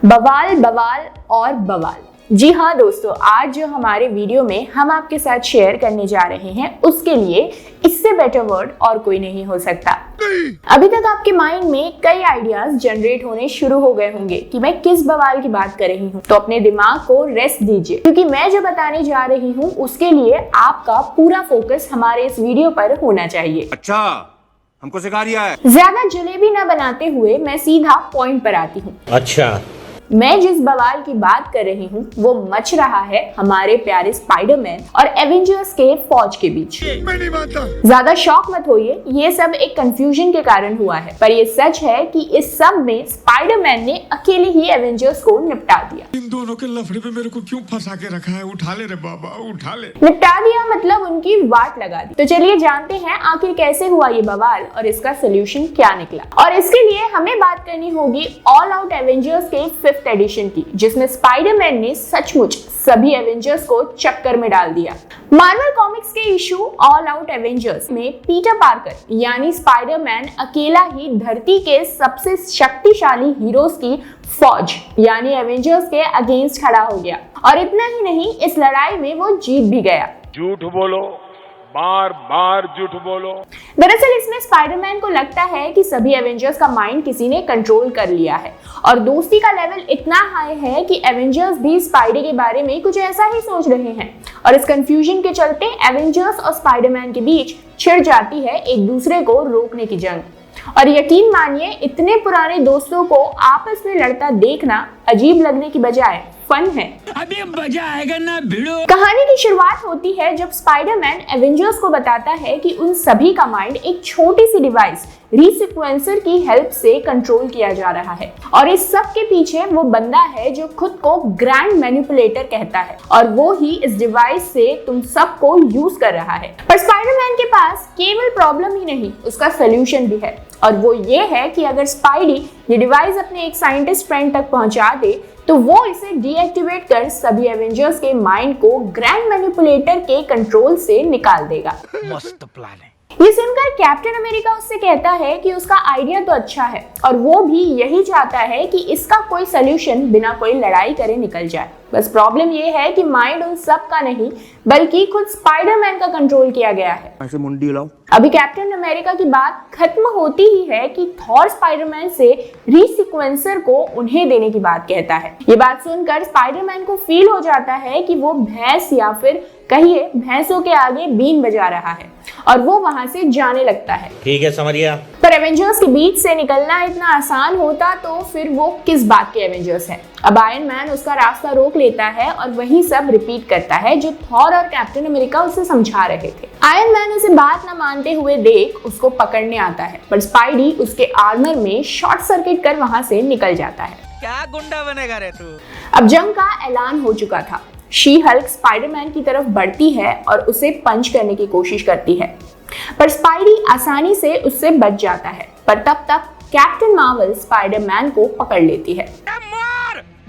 बवाल बवाल और बवाल। जी हाँ दोस्तों, आज जो हमारे वीडियो में हम आपके साथ शेयर करने जा रहे हैं उसके लिए इससे बेटर वर्ड और कोई नहीं हो सकता। अभी तक आपके माइंड में कई आइडियाज जनरेट होने शुरू हो गए होंगे कि मैं किस बवाल की बात कर रही हूँ, तो अपने दिमाग को रेस्ट दीजिए क्योंकि मैं जो बताने जा रही हूँ उसके लिए आपका पूरा फोकस हमारे इस वीडियो पर होना चाहिए। अच्छा, हमको सिखा रिया है। ज्यादा जलेबी ना बनाते हुए मैं सीधा पॉइंट पर आती हूँ। अच्छा, मैं जिस बवाल की बात कर रही हूँ वो मच रहा है हमारे प्यारे स्पाइडरमैन और एवेंजर्स के फौज के बीच। मैं नहीं मानता। ज्यादा शॉक मत होइए, ये सब एक कंफ्यूजन के कारण हुआ है, पर ये सच है कि इस सब में स्पाइडरमैन ने अकेले ही एवेंजर्स को निपटा दिया। इन दोनों के लफड़े में मेरे को क्यों फंसा के रखा है? उठा ले रे बाबा, उठा ले। निपटा दिया मतलब उनकी वाट लगा दी। तो चलिए जानते हैं आखिर कैसे हुआ ये बवाल और इसका सोल्यूशन क्या निकला। और इसके लिए हमें बात करनी होगी ऑल आउट एवेंजर्स के 5th एडिशन की, जिसमें स्पाइडरमैन ने सचमुच सभी एवेंजर्स को चक्कर में डाल दिया। मार्वल कॉमिक्स के इशू ऑल आउट एवेंजर्स में पीटर पार्कर यानी स्पाइडरमैन अकेला ही धरती के सबसे शक्तिशाली हीरोज की फौज यानी एवेंजर्स के अगेंस्ट खड़ा हो गया, और इतना ही नहीं, इस लड़ाई में वो जीत भी गया। झूठ बोलो, बार बार झूठ बोलो। दरअसल इसमें स्पाइडरमैन को लगता है कि सभी एवेंजर्स का माइंड किसी ने कंट्रोल कर लिया है और दोस्ती का लेवल इतना हाई है कि एवेंजर्स भी स्पाइडर के बारे में कुछ ऐसा ही सोच रहे हैं, और इस कंफ्यूजन के चलते एवेंजर्स और स्पाइडरमैन के बीच छिड़ जाती है एक दूसरे को रोकने की जंग। और यकीन मानिए, इतने पुराने दोस्तों को आपस में लड़ता देखना अजीब लगने की बजाय फन है। अभी मजा आएगा ना भिड़ो। कहानी की शुरुआत होती है जब स्पाइडरमैन एवेंजर्स को बताता है कि उन सभी का माइंड एक छोटी सी डिवाइस रीसीक्वेंसर की हेल्प से कंट्रोल किया जा रहा है, और इस सब के पीछे वो बंदा है जो खुद को ग्रैंड मैनिपुलेटर कहता है, और वो ही इस डिवाइस से तुम सबको यूज कर रहा है। पर स्पाइडरमैन के पास केवल प्रॉब्लम ही नहीं, उसका सोल्यूशन भी है, और वो ये है कि अगर स्पाइडी ये डिवाइस अपने एक साइंटिस्ट फ्रेंड तक पहुंचा दे तो वो इसे डीएक्टिवेट कर सभी एवेंजर्स के माइंड को ग्रैंड मैनिपुलेटर के कंट्रोल से निकाल देगा। मस्त प्लान है। ये सुनकर कैप्टन अमेरिका उससे कहता है कि उसका आइडिया तो अच्छा है और वो भी यही चाहता है कि इसका कोई सलूशन बिना कोई लड़ाई करे निकल जाए। बस प्रॉब्लम ये है कि माइंड उन सब का नहीं बल्कि खुद स्पाइडरमैन का कंट्रोल किया गया है। ऐसे मुंडी हिलाओ। अभी कैप्टन अमेरिका की बात खत्म होती ही है कि थॉर स्पाइडरमैन से रीसीक्वेंसर को उन्हें देने की बात कहता है। ये बात सुनकर स्पाइडरमैन को फील हो जाता है कि वो भैंस या फिर कहिए भैंसों के आगे बीन बजा रहा है, और वो वहां से जाने लगता है। ठीक है, समझ गया। पर एवेंजर्स के बीच से निकलना इतना आसान होता तो फिर वो किस बात के एवेंजर्स है। अब आयरन मैन उसका रास्ता रोक लेता है और वही सब रिपीट करता है जो थॉर और कैप्टन अमेरिका उसे समझा रहे थे। आयरन मैन उसे बात न मानते हुए देख उसको पकड़ने आता है, पर स्पाइडी उसके आर्मर में शॉर्ट सर्किट कर वहां से निकल जाता है। क्या गुंडा बनेगा रे तू? अब जंग का ऐलान हो चुका था। शी हल्क स्पाइडरमैन की तरफ बढ़ती है और उसे पंच करने की कोशिश करती है, पर स्पाइडी आसानी से उससे बच जाता है। पर तब तक कैप्टन मार्वल स्पाइडरमैन को पकड़ लेती है।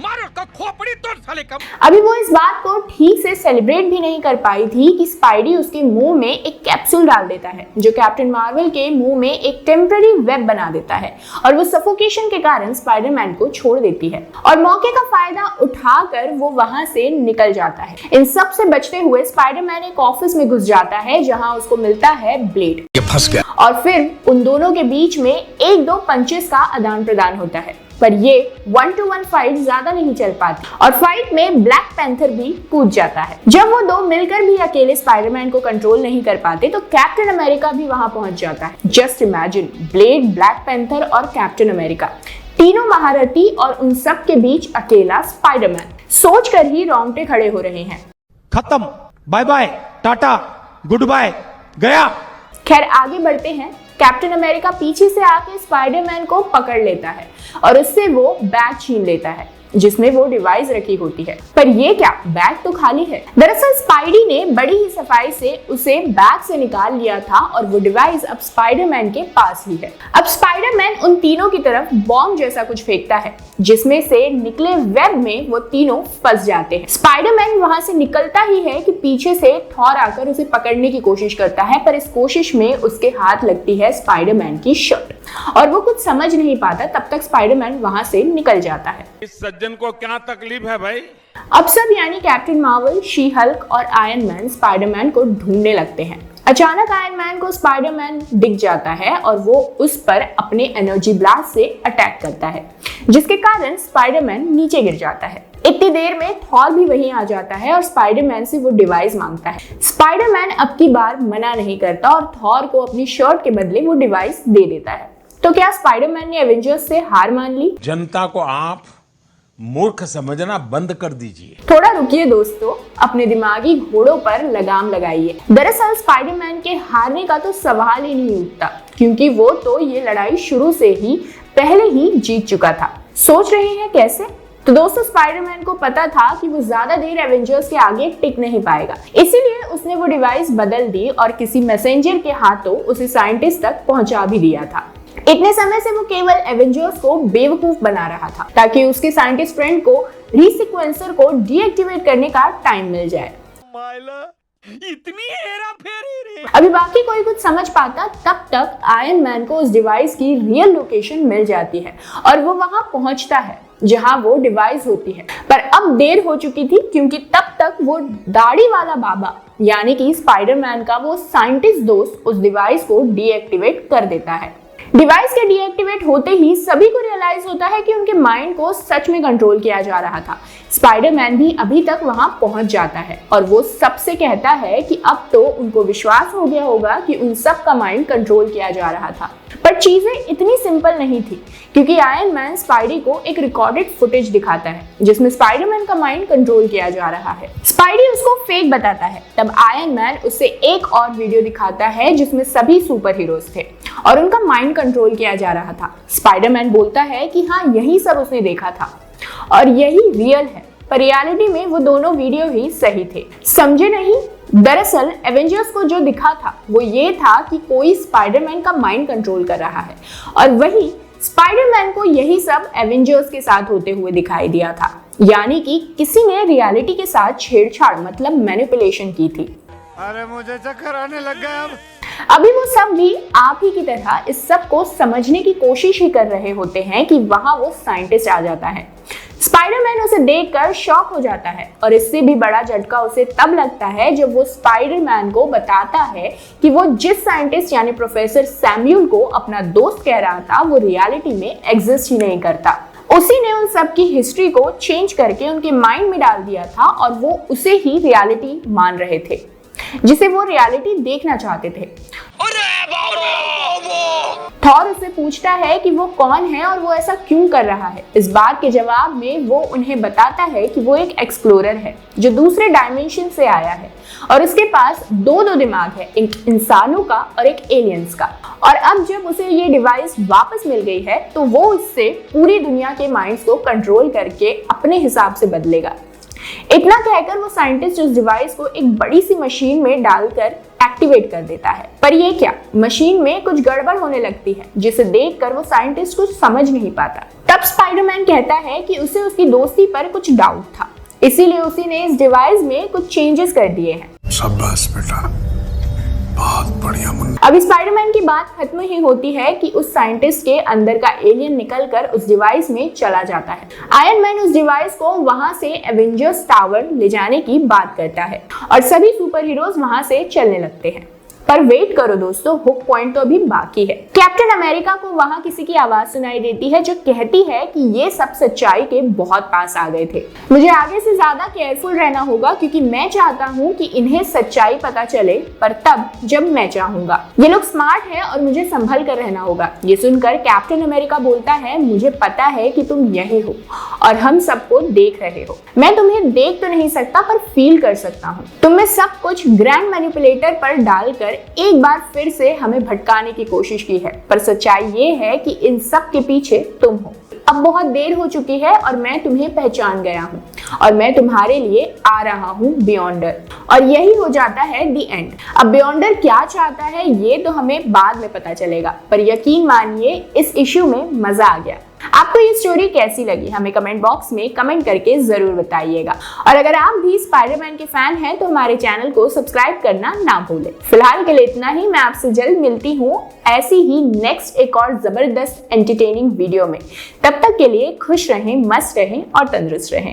मार उसका खोपड़ी तोड़ साले का। अभी वो इस बात को ठीक से सेलिब्रेट भी नहीं कर पाई थी कि स्पाइडी उसके मुंह में एक कैप्सूल डाल देता है जो कैप्टन मार्वल के मुंह में एक टेम्पररी वेब बना देता है, और वो सफोकेशन के कारण स्पाइडरमैन को छोड़ देती है, और मौके का फायदा उठाकर वो वहां से निकल जाता है। इन सब से बचते हुए स्पाइडरमैन एक ऑफिस में घुस जाता है जहां उसको मिलता है ब्लेड। ये फंस गया। और फिर उन दोनों के बीच में 1-2 पंचेस का आदान प्रदान होता है, पर ये 1-to-1 फाइट ज्यादा नहीं चल पाती, और फाइट में ब्लैक पैंथर भी कूद जाता है। जब वो दो मिलकर भी अकेले स्पाइडरमैन को कंट्रोल नहीं कर पाते तो कैप्टन अमेरिका भी वहां पहुंच जाता है। Just imagine, blade, black panther और कैप्टन अमेरिका, तीनों महारथी, और उन सब के बीच अकेला स्पाइडरमैन। सोचकर ही रोंगटे खड़े हो रहे हैं। खत्म, bye bye, tata, goodbye, गया। खैर आगे बढ़ते हैं। कैप्टन अमेरिका पीछे से आके स्पाइडरमैन को पकड़ लेता है और उससे वो बैग छीन लेता है जिसमें वो डिवाइस रखी होती है। पर ये क्या, बैग तो खाली है। दरअसल स्पाइडी ने बड़ी ही सफाई से उसे बैग से निकाल लिया था और वो डिवाइस अब स्पाइडरमैन के पास ही है। अब स्पाइडरमैन उन तीनों की तरफ बॉम्ब जैसा कुछ फेंकता है जिसमें से निकले वेब में वो तीनों फंस जाते हैं। स्पाइडरमैन वहां से निकलता ही है कि पीछे से थॉर आकर उसे पकड़ने की कोशिश करता है, पर इस कोशिश में उसके हाथ लगती है स्पाइडरमैन की शर्ट और वो कुछ समझ नहीं पाता। तब तक स्पाइडरमैन वहां से निकल जाता है। इस सज्जन को क्या तकलीफ है भाई? अब सब यानी कैप्टन मार्वल, शी हल्क और आयरन मैन स्पाइडरमैन को ढूंढने लगते हैं। अचानक आयरन मैन को स्पाइडरमैन दिख जाता है और वो उस पर अपने एनर्जी ब्लास्ट से अटैक करता है, जिसके कारण स्पाइडरमैन नीचे गिर जाता है। इतनी देर में थॉर भी वहीं आ जाता है और स्पाइडरमैन से वो डिवाइस मांगता है। स्पाइडरमैन अब की बार मना नहीं करता और थॉर को अपनी शर्ट के बदले वो डिवाइस दे देता है। तो क्या स्पाइडरमैन ने एवेंजर्स से हार मान ली? जनता को आप मूर्ख समझना बंद कर दीजिए। थोड़ा रुकिए दोस्तों, अपने दिमागी घोड़ों पर लगाम लगाइए। दरअसल स्पाइडरमैन के हारने का तो सवाल ही नहीं उठता, क्योंकि वो तो ये लड़ाई शुरू से ही पहले ही जीत चुका था। सोच रहे हैं कैसे? तो दोस्तों, स्पाइडरमैन को पता था कि वो ज्यादा देर एवेंजर्स के आगे टिक नहीं पाएगा, इसीलिए उसने वो डिवाइस बदल दी और किसी मैसेंजर के हाथों उसे साइंटिस्ट तक पहुंचा भी दिया था। इतने समय से वो केवल एवेंजर्स को बेवकूफ बना रहा था ताकि उसके साइंटिस्ट फ्रेंड को रीसीक्वेंसर को डीएक्टिवेट करने का टाइम मिल जाए। माइला इतनी हेरा फेरी रे। अभी बाकी कोई कुछ समझ पाता तब तक आयरन मैन को उस डिवाइस की रियल लोकेशन मिल जाती है और वो वहां पहुंचता है जहां वो डिवाइस होती है। पर अब देर हो चुकी थी, क्योंकि तब तक वो दाढ़ी वाला बाबा यानी कि स्पाइडरमैन का वो साइंटिस्ट दोस्त उस डिवाइस को डीएक्टिवेट कर देता है। डिवाइस के डीएक्टिवेट होते ही सभी को रियलाइज होता है कि उनके माइंड को सच में कंट्रोल किया जा रहा था। स्पाइडरमैन भी अभी तक वहां पहुंच जाता है और वो सबसे कहता है कि अब तो उनको विश्वास हो गया होगा कि उन सब का माइंड कंट्रोल किया जा रहा था। पर चीजें इतनी सिंपल नहीं थी, क्योंकि आयरन मैन स्पाइडी को एक रिकॉर्डेड फुटेज दिखाता है जिसमें स्पाइडरमैन का माइंड कंट्रोल किया जा रहा है। स्पाइडी उसको फेक बताता है। तब आयरन मैन उसे एक और वीडियो दिखाता है जिसमें सभी सुपर हीरोज थे और उनका माइंड कंट्रोल किया जा रहा था। स्पाइडरमैन बोलता है कि हाँ, यही सब उसने देखा था और यही रियल है। पर रियलिटी में वो दोनों वीडियो ही सही थे। समझे नहीं? दरअसल एवेंजर्स को जो दिखा था वो ये था कि कोई स्पाइडरमैन का माइंड कंट्रोल कर रहा है और वही स्पाइडरमैन को यही सब एवेंजर्स के साथ होते हुए दिखाई दिया था। यानी कि किसी ने रियलिटी के साथ छेड़छाड़ मतलब मैनिपुलेशन की थी। अरे मुझे चक्कर आने लग गया अब। अभी वो सब भी आप ही की तरह इस सब को समझने की कोशिश ही कर रहे होते हैं कि वहां वो साइंटिस्ट आ जाता है। स्पाइडरमैन उसे देखकर शॉक हो जाता है और इससे भी बड़ा झटका उसे तब लगता है जब वो स्पाइडरमैन को बताता है कि वो जिस साइंटिस्ट यानी प्रोफेसर सैम्यूल को अपना दोस्त कह रहा था वो रियलिटी में एग्जिस्ट ही नहीं करता। उसी ने उन सब की हिस्ट्री को चेंज करके उनके माइंड में डाल दिया था और वो उसे ही रियलिटी मान रहे थे, जिसे वो रियलिटी देखना चाहते थे। थॉर उससे पूछता है कि वो कौन है और वो ऐसा क्यों कर रहा है। इस बात के जवाब में वो उन्हें बताता है कि वो एक एक्सप्लोरर है जो दूसरे डायमेंशन से आया है और उसके पास दो दिमाग है, एक इंसानों का और एक एलियंस का। और अब जब उसे ये डिवाइस वापस मिल गई है तो वो इससे पूरी दुनिया के माइंड्स को कंट्रोल करके अपने हिसाब से बदलेगा। इतना कहकर वो साइंटिस्ट उस डिवाइस को एक बड़ी सी मशीन में डालकर एक्टिवेट कर देता है। पर ये क्या, मशीन में कुछ गड़बड़ होने लगती है जिसे देखकर वो साइंटिस्ट कुछ समझ नहीं पाता। तब स्पाइडरमैन कहता है कि उसे उसकी दोस्ती पर कुछ डाउट था, इसीलिए उसी ने इस डिवाइस में कुछ चेंजेस कर दिए हैं। शाबाश बेटा, बहुत बढ़िया मुन्ना। अभी स्पाइडरमैन की बात खत्म ही होती है कि उस साइंटिस्ट के अंदर का एलियन निकलकर उस डिवाइस में चला जाता है। आयरन मैन उस डिवाइस को वहां से एवेंजर्स टावर ले जाने की बात करता है और सभी सुपर हीरोज वहां से चलने लगते हैं। पर वेट करो दोस्तों, हुक पॉइंट तो अभी बाकी है। कैप्टन अमेरिका को वहां किसी की आवाज सुनाई देती है जो कहती है कि ये सब सच्चाई के बहुत पास आ गए थे। मुझे आगे से ज्यादा केयरफुल रहना होगा क्योंकि मैं चाहता हूँ कि इन्हें सच्चाई पता चले, पर तब जब मैं चाहूंगा। ये लोग स्मार्ट है और मुझे संभल कर रहना होगा। ये सुनकर कैप्टन अमेरिका बोलता है, मुझे पता है कि तुम यही हो और हम सबको देख रहे हो। मैं तुम्हें देख तो नहीं सकता पर फील कर सकता हूँ। तुमने सब कुछ ग्रैंड मैनिपुलेटर पर डालकर एक बार फिर से हमें भटकाने की कोशिश की है, पर सच्चाई ये है कि इन सब के पीछे तुम हो। अब बहुत देर हो चुकी है और मैं तुम्हें पहचान गया हूँ और मैं तुम्हारे लिए आ रहा हूँ बियॉन्डर। और यही हो जाता है दी एंड। अब बियॉन्डर क्या चाहता है ये तो हमें बाद में पता चलेगा, पर यकीन मानिए इस इश्यू में मजा आ गया। आपको ये स्टोरी कैसी लगी हमें कमेंट बॉक्स में कमेंट करके जरूर बताइएगा। और अगर आप भी स्पाइडरमैन के फैन हैं तो हमारे चैनल को सब्सक्राइब करना ना भूलें। फिलहाल के लिए इतना ही, मैं आपसे जल्द मिलती हूँ ऐसी ही नेक्स्ट एक और जबरदस्त एंटरटेनिंग वीडियो में। तब तक के लिए खुश रहें, मस्त रहें और तंदुरुस्त रहें।